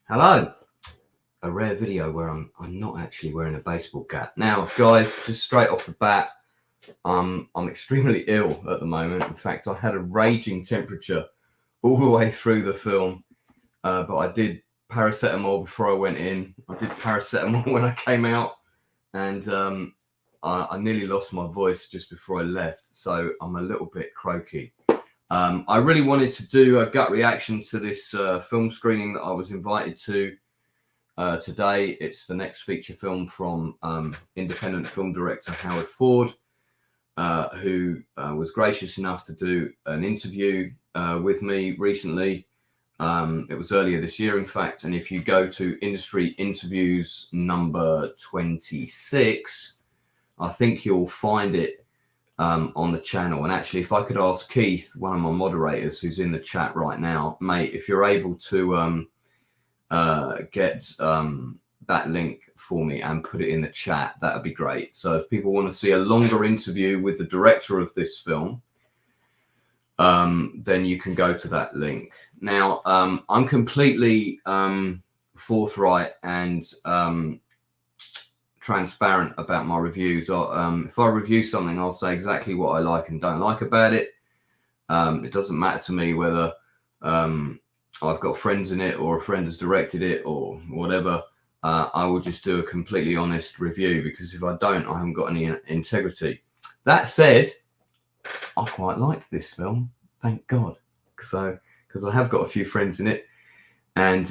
Hello. A rare video where I'm not actually wearing a baseball cap. Now, guys, just straight off the bat, I'm extremely ill at the moment. In fact, I had a raging temperature all the way through the film, but I did paracetamol before I went in. I did paracetamol when I came out, and I nearly lost my voice just before I left, so I'm a little bit croaky. I really wanted to do a gut reaction to this film screening that I was invited to today. It's the next feature film from independent film director Howard Ford, who was gracious enough to do an interview with me recently. It was earlier this year, in fact, and if you go to industry interviews number 26, I think you'll find it on the channel. And actually, if I could ask Keith, one of my moderators who's in the chat right now, mate, if you're able to get that link for me and put it in the chat, that would be great. So if people want to see a longer interview with the director of this film, then you can go to that link. Now, I'm completely forthright and transparent about my reviews. If I review something, I'll say exactly what I like and don't like about it. It doesn't matter to me whether I've got friends in it or a friend has directed it or whatever. I will just do a completely honest review, because if I don't, I haven't got any integrity. That said, I quite liked this film, thank God. So, because I have got a few friends in it, and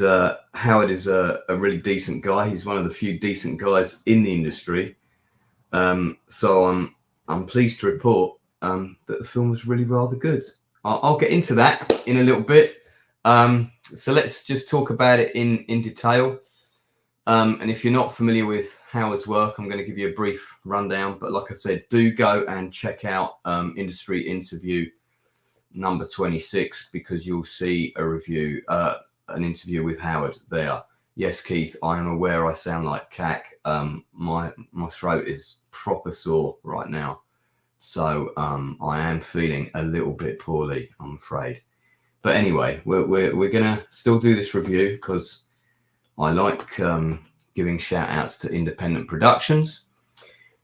Howard is a really decent guy. He's one of the few decent guys in the industry. So I'm pleased to report that the film was really rather good. I'll get into that in a little bit. So let's just talk about it in detail. And if you're not familiar with Howard's work, I'm going to give you a brief rundown. But like I said, do go and check out industry interview number 26, because you'll see a review, an interview with Howard there. Yes, Keith, I am aware I sound like cack. My throat is proper sore right now. So I am feeling a little bit poorly, I'm afraid. But anyway, we're gonna still do this review because I like giving shout outs to independent productions.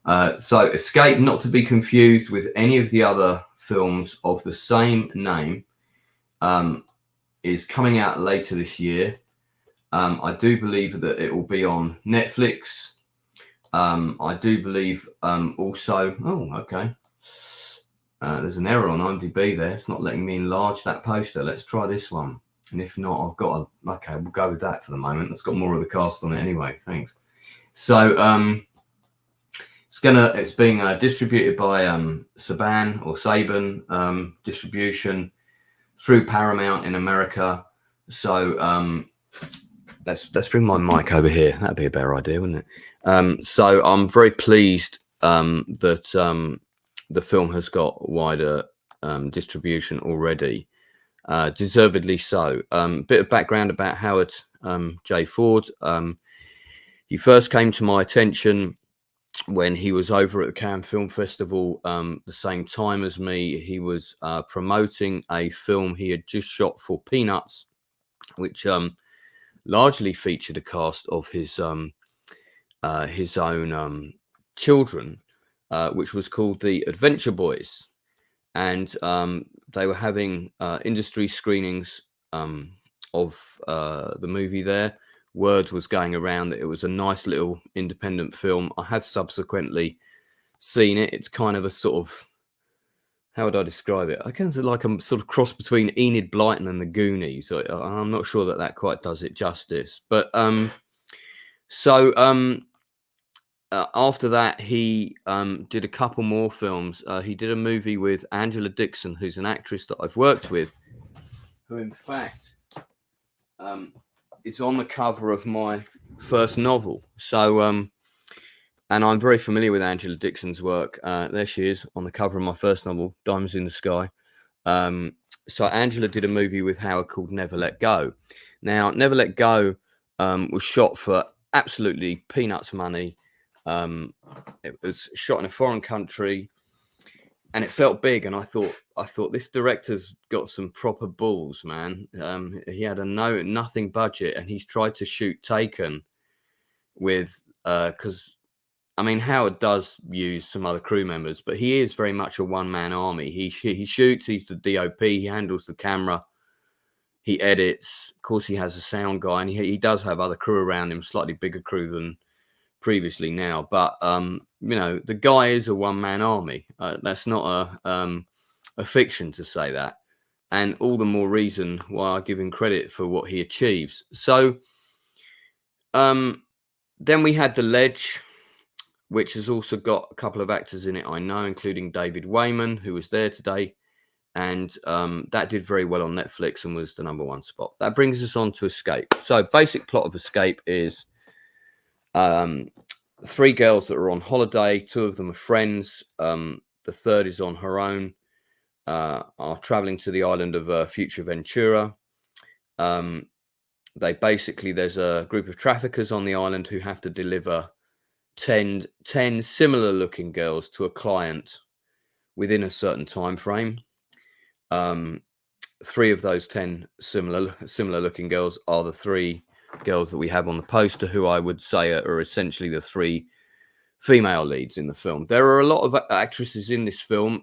So Escape, not to be confused with any of the other films of the same name, is coming out later this year. I do believe that it will be on Netflix. I do believe also, there's an error on IMDb there. It's not letting me enlarge that poster. Let's try this one. And if not, I've got okay, we'll go with that for the moment. It's got more of the cast on it anyway. Thanks. So it's being distributed by Saban distribution through Paramount in America. So let's bring my mic over here. That'd be a better idea, wouldn't it? So I'm very pleased that the film has got wider distribution already, deservedly so. Bit of background about Howard J. Ford. He first came to my attention when he was over at the Cannes Film Festival the same time as me. He was promoting a film he had just shot for Peanuts, which largely featured a cast of his own children, which was called The Adventure Boys. And they were having industry screenings of the movie there. Word was going around that it was a nice little independent film. I have subsequently seen it. It's kind of a sort of, how would I describe it? I guess it's like a sort of cross between Enid Blyton and the Goonies. I'm not sure that quite does it justice. But after that, he did a couple more films. He did a movie with Angela Dixon, who's an actress that I've worked with, who in fact is on the cover of my first novel. So, and I'm very familiar with Angela Dixon's work. There she is on the cover of my first novel, Diamonds in the Sky. So Angela did a movie with Howard called Never Let Go. Now, Never Let Go was shot for absolutely peanuts money. It was shot in a foreign country. and it felt big. And I thought this director's got some proper balls, man. He had a nothing budget, and he's tried to shoot Taken with because I mean, Howard does use some other crew members, but he is very much a one-man army. He shoots, he's the DOP, he handles the camera, he edits. Of course, he has a sound guy, and he does have other crew around him, slightly bigger crew than previously now. But you know, the guy is a one-man army. That's not a fiction to say that, and all the more reason why I give him credit for what he achieves. So then we had The Ledge, which has also got a couple of actors in it I know, including David Wayman, who was there today. And that did very well on Netflix and was the #1 spot. That brings us on to Escape. So basic plot of Escape is 3 girls that are on holiday. 2 of them are friends. The third is on her own, are traveling to the island of Future Ventura. There's a group of traffickers on the island who have to deliver 10 similar looking girls to a client within a certain time frame. 3 of those 10 similar looking girls are the 3 girls that we have on the poster, who I would say are essentially the 3 female leads in the film. There are a lot of actresses in this film.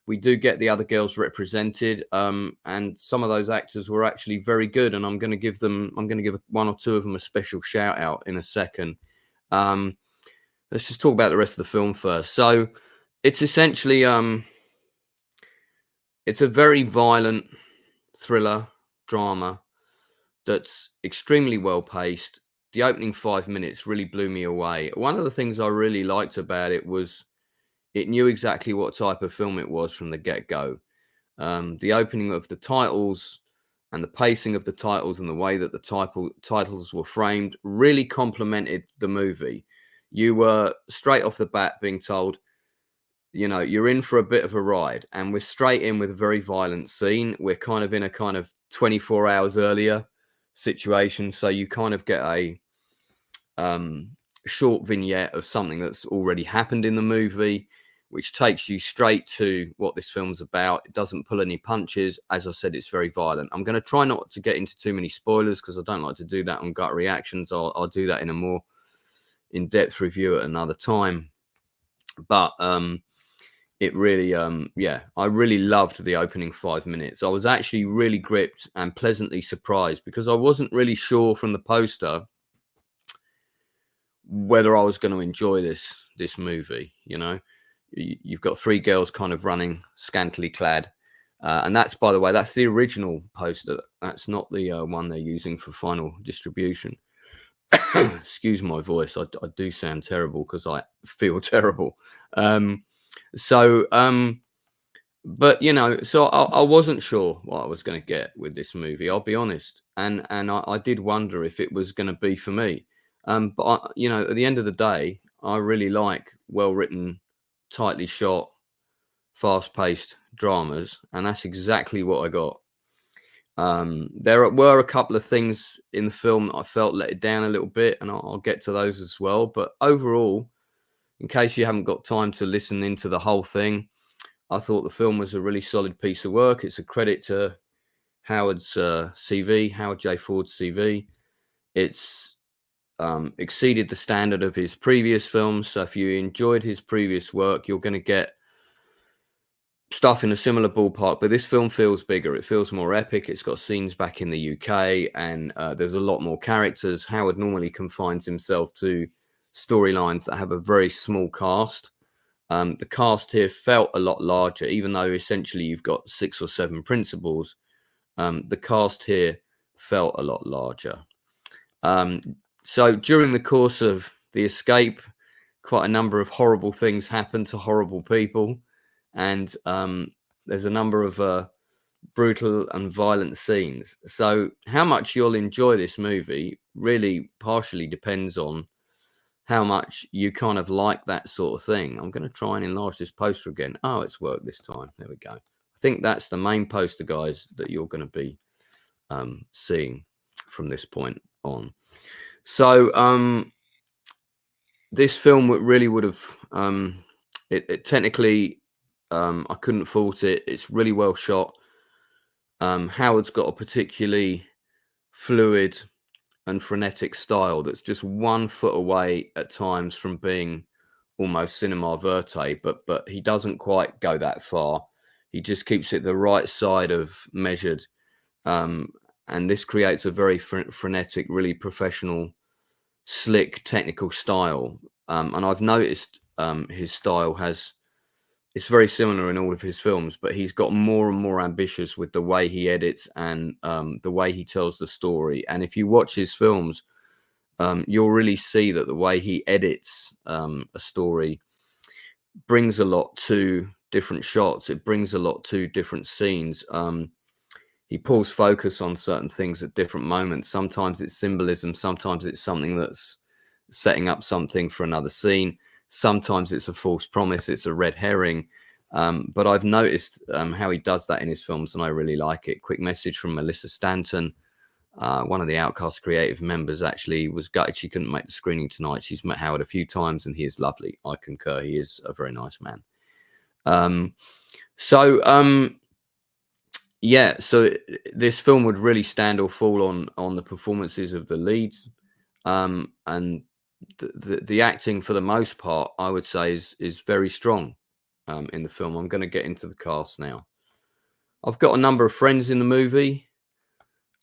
We do get the other girls represented, and some of those actors were actually very good, and I'm going to give 1 or 2 of them a special shout out in a second. Let's just talk about the rest of the film first. So it's essentially it's a very violent thriller drama that's extremely well paced. The opening 5 minutes really blew me away. One of the things I really liked about it was it knew exactly what type of film it was from the get-go. The opening of the titles and the pacing of the titles and the way that the titles were framed really complemented the movie. You were straight off the bat being told, you know, you're in for a bit of a ride, and we're straight in with a very violent scene. We're kind of in a kind of 24 hours earlier situation. So you kind of get a short vignette of something that's already happened in the movie, which takes you straight to what this film's about. It doesn't pull any punches. As I said, it's very violent. I'm going to try not to get into too many spoilers because I don't like to do that on gut reactions. I'll do that in a more in-depth review at another time. But it really, I really loved the opening 5 minutes. I was actually really gripped and pleasantly surprised because I wasn't really sure from the poster whether I was going to enjoy this movie. You know, you've got 3 girls kind of running scantily clad, and that's, by the way, that's the original poster. That's not the one they're using for final distribution. Excuse my voice. I do sound terrible because I feel terrible. But you know, so I wasn't sure what I was going to get with this movie, I'll be honest, and I did wonder if it was going to be for me. But you know, at the end of the day, I really like well-written, tightly shot, fast-paced dramas, and that's exactly what I got. There were a couple of things in the film that I felt let it down a little bit, and I'll get to those as well. But overall, in case you haven't got time to listen into the whole thing, I thought the film was a really solid piece of work. It's a credit to Howard's CV, Howard J. Ford's CV. It's exceeded the standard of his previous films. So if you enjoyed his previous work, you're going to get stuff in a similar ballpark. But this film feels bigger. It feels more epic. It's got scenes back in the UK, and there's a lot more characters. Howard normally confines himself to storylines that have a very small cast. The cast here felt a lot larger, even though essentially you've got 6 or 7 principals. The cast here felt a lot larger. So during the course of the escape, quite a number of horrible things happen to horrible people. And there's a number of brutal and violent scenes. So how much you'll enjoy this movie really partially depends on how much you kind of like that sort of thing. I'm going to try and enlarge this poster again. Oh, it's worked this time. There we go. I think that's the main poster, guys, that you're going to be seeing from this point on. So this film really would have, it technically I couldn't fault it. It's really well shot. Howard's got a particularly fluid and frenetic style that's just 1 foot away at times from being almost cinema verte, but he doesn't quite go that far. He just keeps it the right side of measured, and this creates a very frenetic, really professional, slick, technical style. And I've noticed his style it's very similar in all of his films, but he's got more and more ambitious with the way he edits and the way he tells the story. And if you watch his films, you'll really see that the way he edits a story brings a lot to different shots. It brings a lot to different scenes. He pulls focus on certain things at different moments. Sometimes it's symbolism. Sometimes it's something that's setting up something for another scene. Sometimes it's a false promise. It's a red herring. But I've noticed how he does that in his films, and I really like it. Quick message from Melissa Stanton. One of the Outcast creative members actually was gutted she couldn't make the screening tonight. She's met Howard a few times and he is lovely. I concur. He is a very nice man. Yeah, so this film would really stand or fall on the performances of the leads, and the acting for the most part, I would say, is very strong in the film. I'm going to get into the cast now. I've got a number of friends in the movie.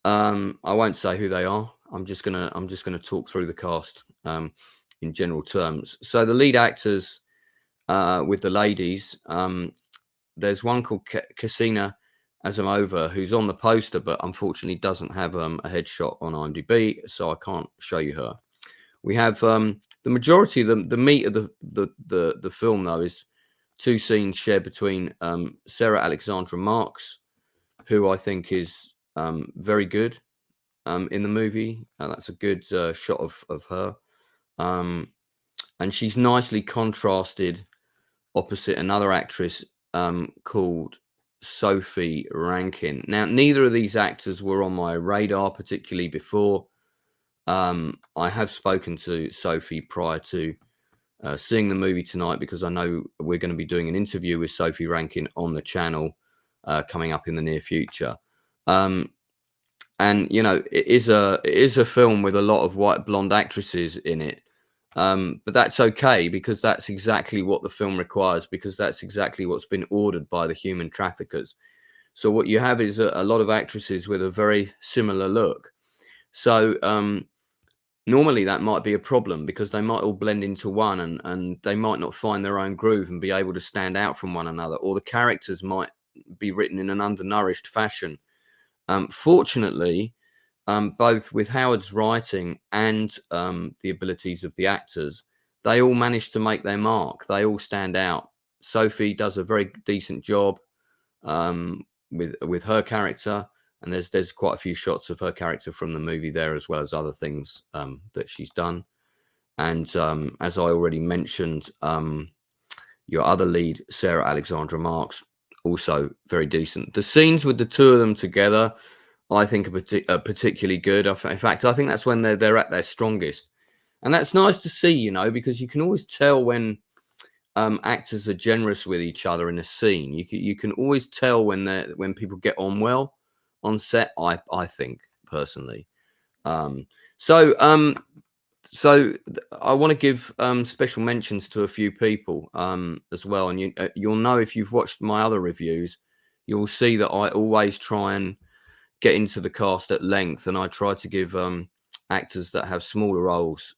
I won't say who they are. I'm just gonna talk through the cast in general terms. So the lead actors with the ladies, there's one called Kasina Azamova who's on the poster, but unfortunately doesn't have a headshot on IMDb, so I can't show you her. We have the majority of the meat of the film though is 2 scenes shared between Sarah Alexandra Marks, who I think is very good in the movie. That's a good shot of her, and she's nicely contrasted opposite another actress called Sophie Rankin. Now, neither of these actors were on my radar particularly before. I have spoken to Sophie prior to seeing the movie tonight, because I know we're going to be doing an interview with Sophie Rankin on the channel coming up in the near future. And you know, it is a film with a lot of white blonde actresses in it, but that's okay, because that's exactly what the film requires, because that's exactly what's been ordered by the human traffickers. So what you have is a lot of actresses with a very similar look. So normally that might be a problem, because they might all blend into one, and they might not find their own groove and be able to stand out from one another, or the characters might be written in an undernourished fashion. Fortunately, both with Howard's writing and the abilities of the actors, they all managed to make their mark. They all stand out. Sophie does a very decent job with her character, and there's quite a few shots of her character from the movie there, as well as other things that she's done. And as I already mentioned, your other lead, Sarah Alexandra Marks, also very decent. The scenes with the 2 of them together, I think, are particularly good. In fact, I think that's when they're at their strongest, and that's nice to see, you know, because you can always tell when actors are generous with each other in a scene. You can always tell when people get on well on set. I think personally. So I want to give special mentions to a few people as well, and you'll know if you've watched my other reviews, you'll see that I always try and get into the cast at length, and I try to give actors that have smaller roles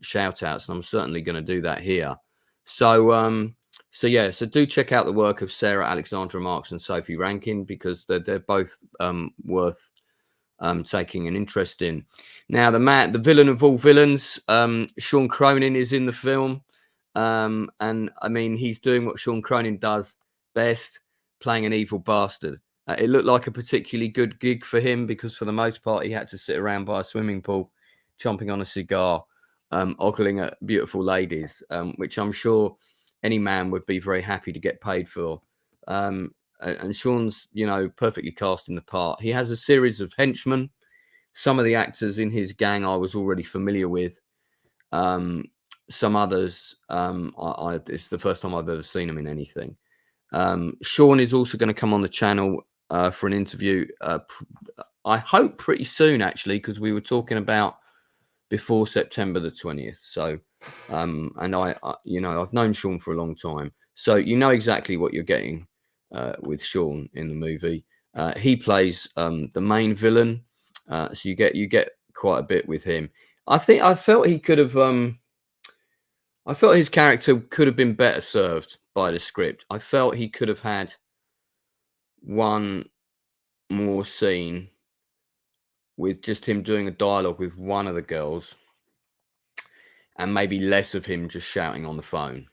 shout outs, and I'm certainly going to do that here. So so do check out the work of Sarah Alexandra Marks and Sophie Rankin, because they're both worth taking an interest in. Now, the villain of all villains, Sean Cronin, is in the film, and I mean, he's doing what Sean Cronin does best, playing an evil bastard. It looked like a particularly good gig for him, because for the most part he had to sit around by a swimming pool chomping on a cigar, ogling at beautiful ladies, which I'm sure any man would be very happy to get paid for. And Sean's, you know, perfectly cast in the part. He has a series of henchmen. Some of the actors in his gang I was already familiar with. Some others, it's the first time I've ever seen them in anything. Sean is also going to come on the channel for an interview. I hope pretty soon, actually, because we were talking about before September the 20th. So, and I've known Sean for a long time, so you know exactly what you're getting with Sean in the movie. He plays the main villain, so you get quite a bit with him. I felt he could have. I felt his character could have been better served by the script. I felt he could have had one more scene with just him doing a dialogue with one of the girls, and maybe less of him just shouting on the phone.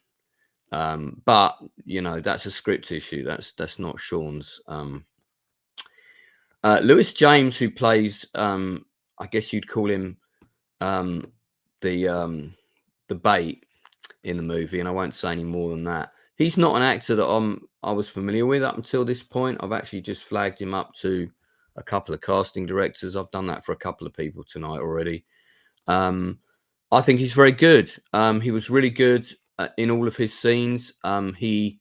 But that's a script issue. That's not Sean's. Lewis James, who plays, I guess you'd call him the bait in the movie, and I won't say any more than that. He's not an actor that I was familiar with up until this point. I've actually just flagged him up to a couple of casting directors. I've done that for a couple of people tonight already. I think he's very good. He was really good in all of his scenes. He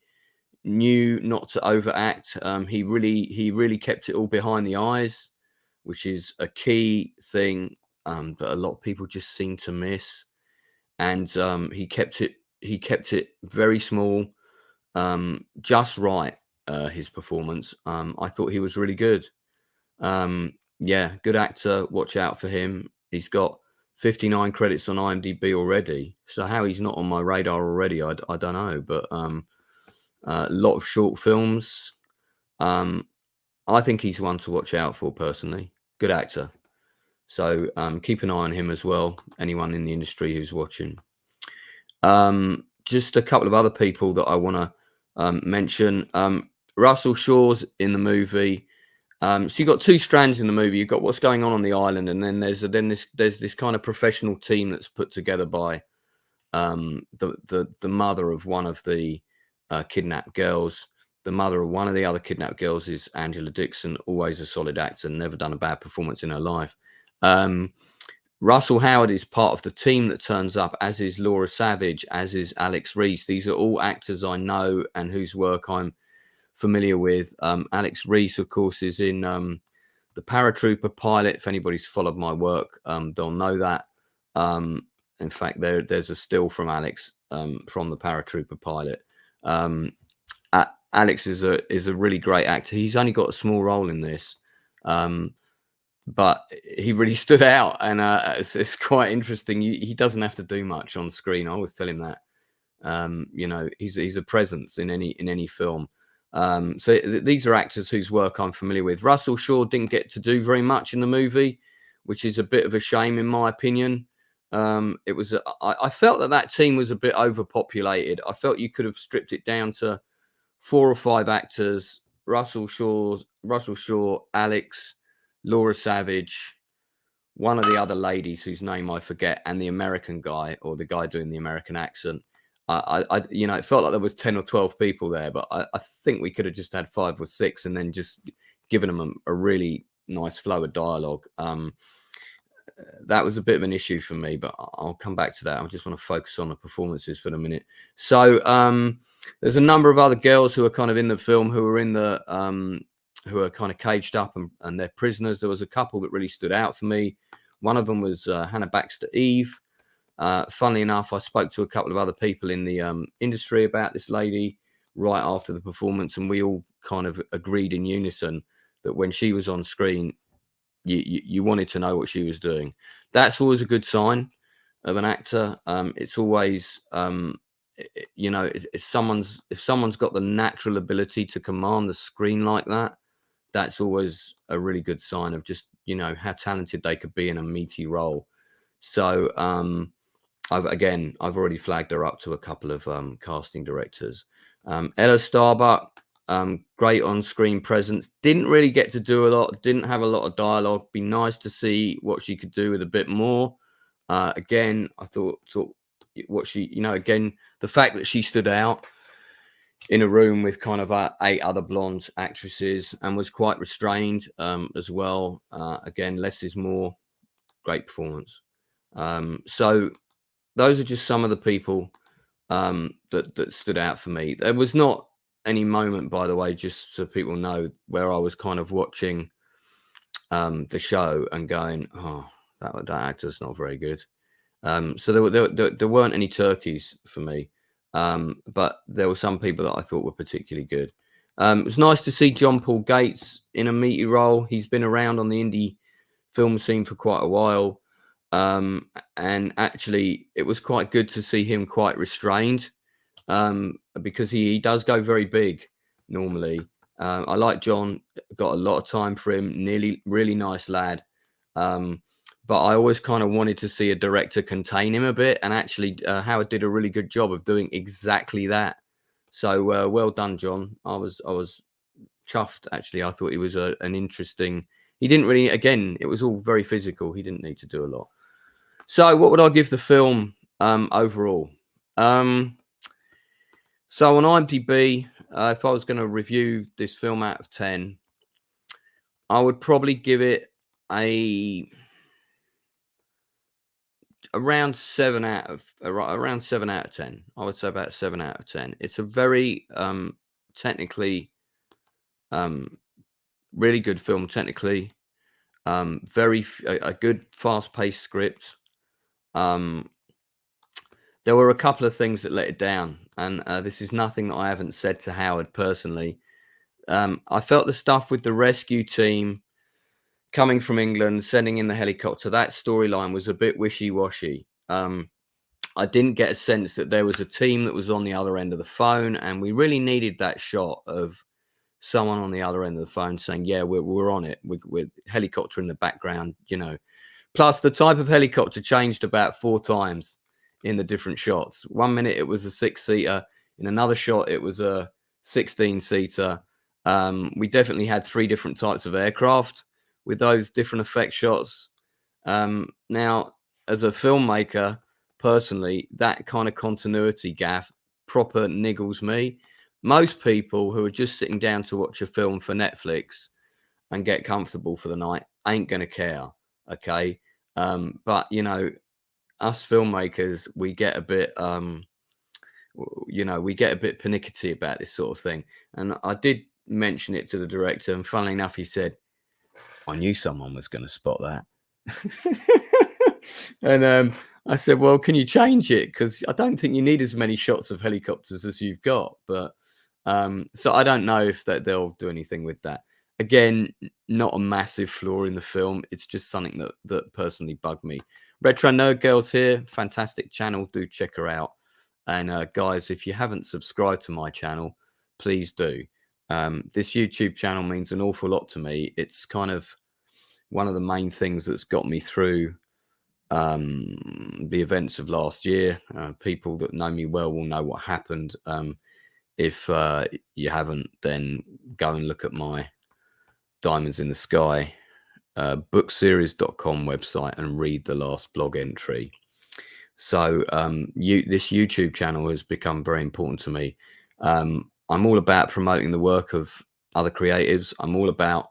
knew not to overact. He really kept it all behind the eyes, which is a key thing that a lot of people just seem to miss. And he kept it very small, just right. His performance, I thought he was really good. Yeah, good actor. Watch out for him. He's got 59 credits on IMDb already. So how he's not on my radar already, I don't know. But a lot of short films. I think he's one to watch out for personally. Good actor. So keep an eye on him as well. Anyone in the industry who's watching. Just a couple of other people that I want to mention. Russell Shaw's in the movie. So you've got two strands in the movie. You've got what's going on the island, and then there's this kind of professional team that's put together by the mother of one of the kidnapped girls. The mother of one of the other kidnapped girls is Angela Dixon, always a solid actor, never done a bad performance in her life. Russell Howard is part of the team that turns up, as is Laura Savage, as is Alex Reese. These are all actors I know and whose work I'm familiar with. Alex Reese, of course, is in the Paratrooper pilot. If anybody's followed my work, they'll know that. In fact, there's a still from Alex from the Paratrooper pilot. Alex is a really great actor. He's only got a small role in this, but he really stood out, and it's quite interesting. He doesn't have to do much on screen. I always tell him that. He's a presence in any film. So these are actors whose work I'm familiar with. Russell Shaw didn't get to do very much in the movie, which is a bit of a shame in my opinion. I felt that team was a bit overpopulated. I felt you could have stripped it down to 4 or 5 actors: Russell Shaw, Alex, Laura Savage, one of the other ladies whose name I forget, and the American guy, or the guy doing the American accent. It felt like there was 10 or 12 people there, but I think we could have just had 5 or 6 and then just given them a really nice flow of dialogue. That was a bit of an issue for me, but I'll come back to that. I just want to focus on the performances for the minute. So there's a number of other girls who are kind of in the film who are in the who are kind of caged up and they're prisoners. There was a couple that really stood out for me. One of them was Hannah Baxter Eve. Funnily enough, I spoke to a couple of other people in the industry about this lady right after the performance, and we all kind of agreed in unison that when she was on screen, you wanted to know what she was doing. That's always a good sign of an actor. It's always, if someone's got the natural ability to command the screen like that, that's always a really good sign of just, how talented they could be in a meaty role. So I've already flagged her up to a couple of casting directors. Ella Starbuck, great on-screen presence. Didn't really get to do a lot. Didn't have a lot of dialogue. Be nice to see what she could do with a bit more. Again, I thought what she, again, the fact that she stood out in a room with kind of 8 other blonde actresses and was quite restrained as well. Again, less is more. Great performance. So those are just some of the people that stood out for me. There was not any moment, by the way, just so people know, where I was kind of watching the show and going, oh, that actor's not very good. So there weren't any turkeys for me, but there were some people that I thought were particularly good. It was nice to see John Paul Gates in a meaty role. He's been around on the indie film scene for quite a while, and actually it was quite good to see him quite restrained, because he does go very big normally. I like John, got a lot of time for him, really nice lad. But I always kind of wanted to see a director contain him a bit, and actually Howard did a really good job of doing exactly that. So well done, John. I was chuffed, actually. I thought he was an interesting. He didn't really. Again, it was all very physical. He didn't need to do a lot. So what would I give the film overall? So on IMDb, if I was going to review this film out of 10, I would probably give it around 7 out of 10. I would say about 7 out of 10. It's a very technically really good film technically. Very a good fast-paced script. There were a couple of things that let it down, and this is nothing that I haven't said to Howard personally. I felt the stuff with the rescue team coming from England, sending in the helicopter, that storyline was a bit wishy-washy. I didn't get a sense that there was a team that was on the other end of the phone, and we really needed that shot of someone on the other end of the phone saying, yeah, we're on it, with helicopter in the background, you know. Plus, the type of helicopter changed about 4 times in the different shots. 1 minute it was a 6-seater, in another shot it was a 16-seater. We definitely had 3 different types of aircraft with those different effect shots. Now, as a filmmaker, personally, that kind of continuity gaffe proper niggles me. Most people who are just sitting down to watch a film for Netflix and get comfortable for the night ain't going to care, okay? But, you know, us filmmakers, we get a bit, we get a bit pernickety about this sort of thing. And I did mention it to the director, and funnily enough, he said, I knew someone was going to spot that. And I said, well, can you change it? Because I don't think you need as many shots of helicopters as you've got. But so I don't know if they'll do anything with that. Again, not a massive flaw in the film. It's just something that personally bugged me. Retro Nerd Girl's here. Fantastic channel. Do check her out. And guys, if you haven't subscribed to my channel, please do. This YouTube channel means an awful lot to me. It's kind of one of the main things that's got me through the events of last year. People that know me well will know what happened. If you haven't, then go and look at my Diamonds in the Sky bookseries.com website and read the last blog entry. So this YouTube channel has become very important to me. I'm all about promoting the work of other creatives. I'm all about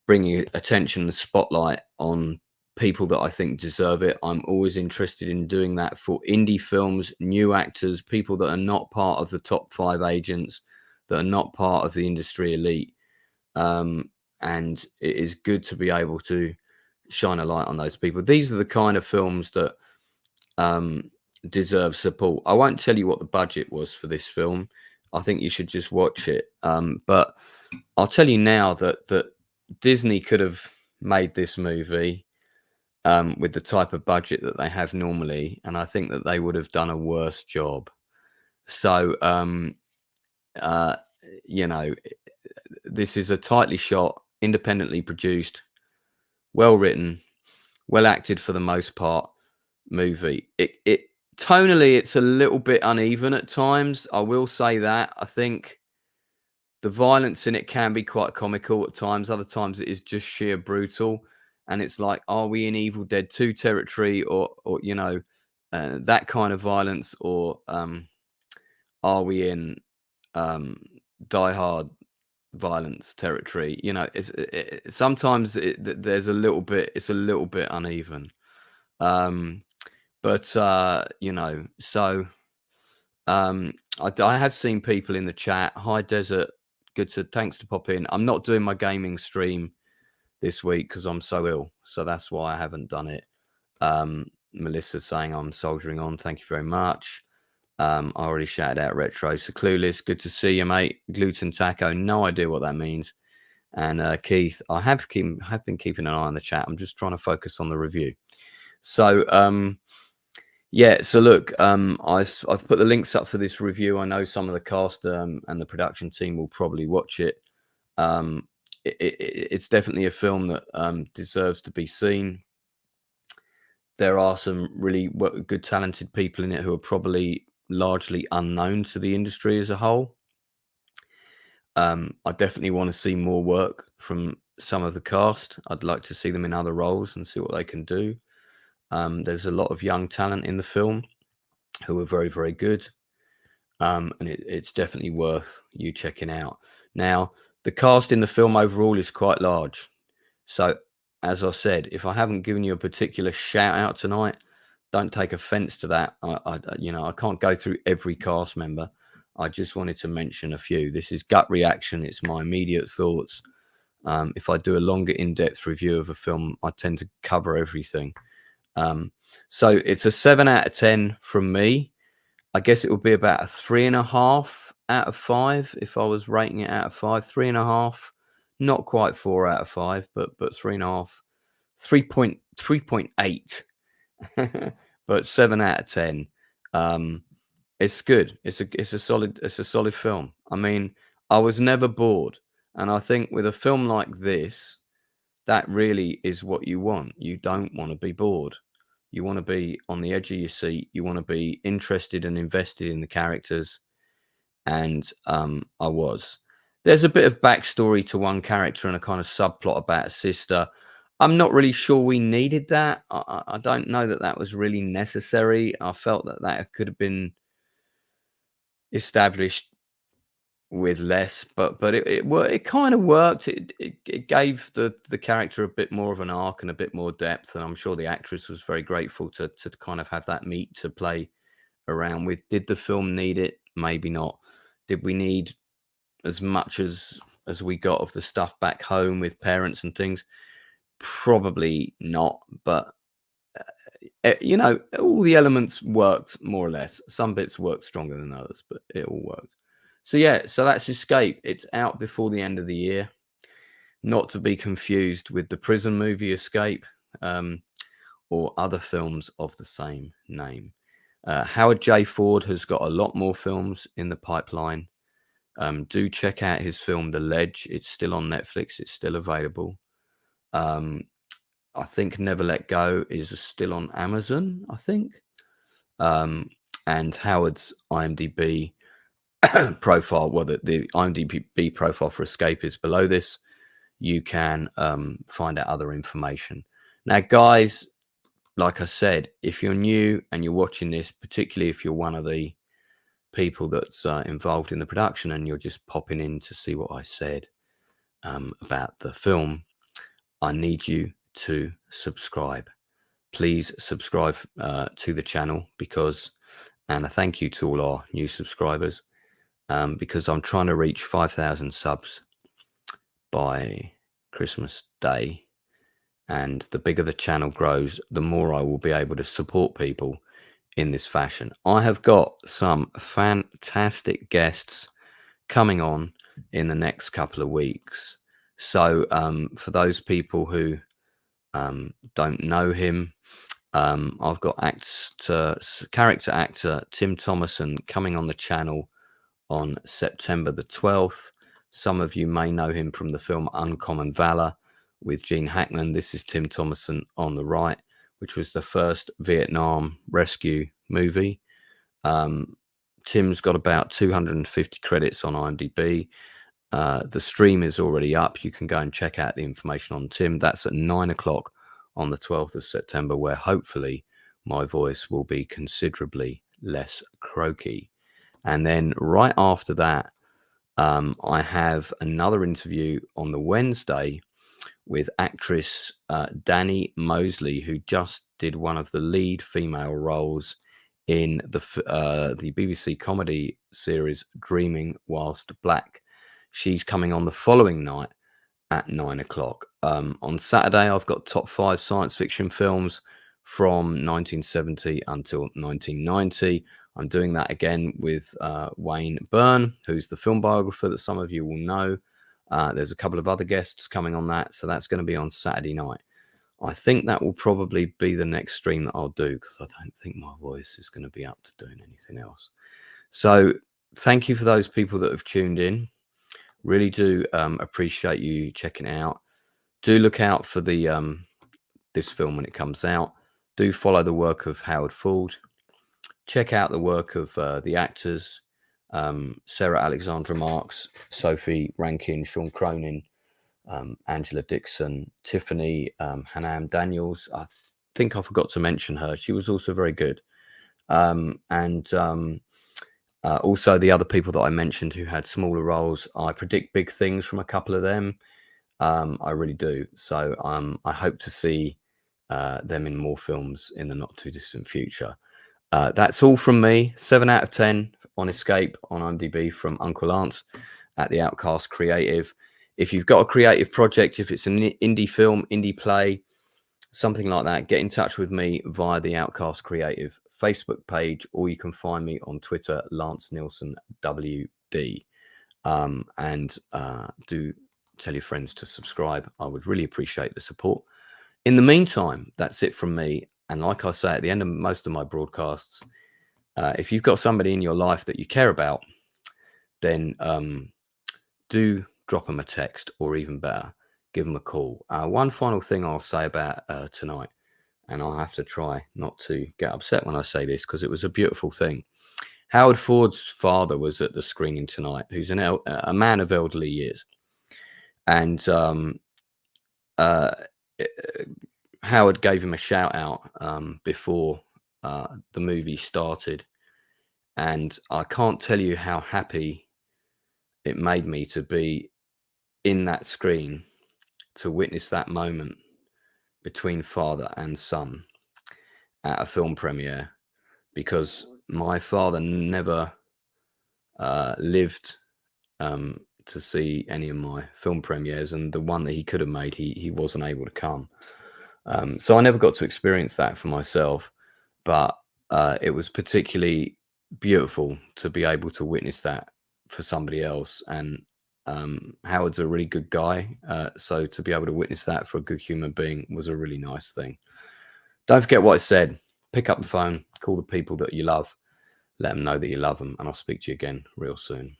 bringing attention and spotlight on people that I think deserve it. I'm always interested in doing that for indie films, new actors, people that are not part of the top 5 agents, that are not part of the industry elite. And it is good to be able to shine a light on those people. These are the kind of films that deserve support. I won't tell you what the budget was for this film. I think you should just watch it. But I'll tell you now that Disney could have made this movie with the type of budget that they have normally, and I think that they would have done a worse job. So, you know, this is a tightly shot, independently produced, well written, well acted for the most part movie. It tonally, it's a little bit uneven at times. I will say that. I think the violence in it can be quite comical at times. Other times it is just sheer brutal. And it's like, are we in Evil Dead 2 territory, or you know, that kind of violence, or are we in Die Hard violence territory? You know, sometimes there's a little bit. It's a little bit uneven. But you know, so I have seen people in the chat. Hi, Desert. Thanks to pop in. I'm not doing my gaming stream this week because I'm so ill, so that's why I haven't done it. Melissa saying I'm soldiering on. Thank you very much. I already shouted out Retro. So Clueless, good to see you, mate. Gluten Taco, no idea what that means. And Keith, I have been keeping an eye on the chat. I'm just trying to focus on the review. So yeah, so look, I've put the links up for this review. I know some of the cast and the production team will probably watch it. It's definitely a film that deserves to be seen. There are some really good, talented people in it who are probably largely unknown to the industry as a whole. I definitely want to see more work from some of the cast. I'd like to see them in other roles and see what they can do. There's a lot of young talent in the film who are very, very good. And it's definitely worth you checking out. Now, the cast in the film overall is quite large. So, as I said, if I haven't given you a particular shout out tonight, don't take offense to that. I can't go through every cast member. I just wanted to mention a few. This is gut reaction. It's my immediate thoughts. If I do a longer in-depth review of a film, I tend to cover everything. So it's a 7 out of 10 from me. I guess it would be about a 3.5 out of 5 if I was rating it out of 5. 3.5, not quite 4 out of 5, but 3.5, 3.8, but 7 out of 10. It's good. It's a solid film. I mean, I was never bored, and I think with a film like this, that really is what you want. You don't want to be bored. You want to be on the edge of your seat. You want to be interested and invested in the characters. And I was. There's a bit of backstory to one character and a kind of subplot about a sister. I'm not really sure we needed that. I don't know that was really necessary. I felt that could have been established with less, but it kind of worked. It gave the character a bit more of an arc and a bit more depth, and I'm sure the actress was very grateful to kind of have that meat to play around with. Did the film need it? Maybe not. Did we need as much as we got of the stuff back home with parents and things? Probably not, but all the elements worked more or less. Some bits worked stronger than others, but it all worked. So yeah, so that's Escape. It's out before the end of the year. Not to be confused with the prison movie Escape, or other films of the same name. Howard J. Ford has got a lot more films in the pipeline. Do check out his film The Ledge. It's still on Netflix. It's still available. I think Never Let Go is still on Amazon, I think. And Howard's IMDb profile, well, the IMDb profile for Escape is below this. You can find out other information. Now, guys, like I said, if you're new and you're watching this, particularly if you're one of the people that's involved in the production and you're just popping in to see what I said about the film, I need you to subscribe. Please subscribe to the channel and a thank you to all our new subscribers, because I'm trying to reach 5,000 subs by Christmas Day. And the bigger the channel grows, the more I will be able to support people in this fashion. I have got some fantastic guests coming on in the next couple of weeks. So for those people who don't know him, I've got character actor Tim Thomason coming on the channel on September the 12th. Some of you may know him from the film Uncommon Valor with Gene Hackman. This is Tim Thomason on the right, which was the first Vietnam rescue movie. Tim's got about 250 credits on IMDb. The stream is already up. You can go and check out the information on Tim. That's at 9 o'clock on the 12th of September, where hopefully my voice will be considerably less croaky. And then right after that, I have another interview on the Wednesday with actress Danny Mosley, who just did one of the lead female roles in the BBC comedy series Dreaming Whilst Black. She's coming on the following night at 9 o'clock. On Saturday, I've got top 5 science fiction films from 1970 until 1990. I'm doing that again with Wayne Byrne, who's the film biographer that some of you will know. There's a couple of other guests coming on that, so that's going to be on Saturday night. I think that will probably be the next stream that I'll do, because I don't think my voice is going to be up to doing anything else. So thank you for those people that have tuned in. Really do appreciate you checking it out. Do look out for the this film when it comes out. Do follow the work of Howard Ford. Check out the work of the actors, Sarah Alexandra Marks, Sophie Rankin, Sean Cronin, Angela Dixon, Tiffany Hanam Daniels. I think I forgot to mention her. She was also very good. Also the other people that I mentioned who had smaller roles. I predict big things from a couple of them. I really do. So I hope to see them in more films in the not too distant future. That's all from me. 7 out of 10 on Escape on IMDb from Uncle Lance at the Outcast Creative. If you've got a creative project, if it's an indie film, indie play, something like that, get in touch with me via the Outcast Creative Facebook page, or you can find me on Twitter, Lance Nielsen WD. Do tell your friends to subscribe. I would really appreciate the support. In the meantime, that's it from me. And like I say at the end of most of my broadcasts, if you've got somebody in your life that you care about, then do drop them a text, or even better, give them a call. One final thing I'll say about tonight, and I'll have to try not to get upset when I say this, because it was a beautiful thing. Howard Ford's father was at the screening tonight, who's a man of elderly years. And Howard gave him a shout out before the movie started. And I can't tell you how happy it made me to be in that screen, to witness that moment between father and son at a film premiere, because my father never lived to see any of my film premieres, and the one that he could have made, he wasn't able to come. So I never got to experience that for myself, but it was particularly beautiful to be able to witness that for somebody else. And Howard's a really good guy, so to be able to witness that for a good human being was a really nice thing. Don't forget what I said. Pick up the phone, call the people that you love, let them know that you love them, and I'll speak to you again real soon.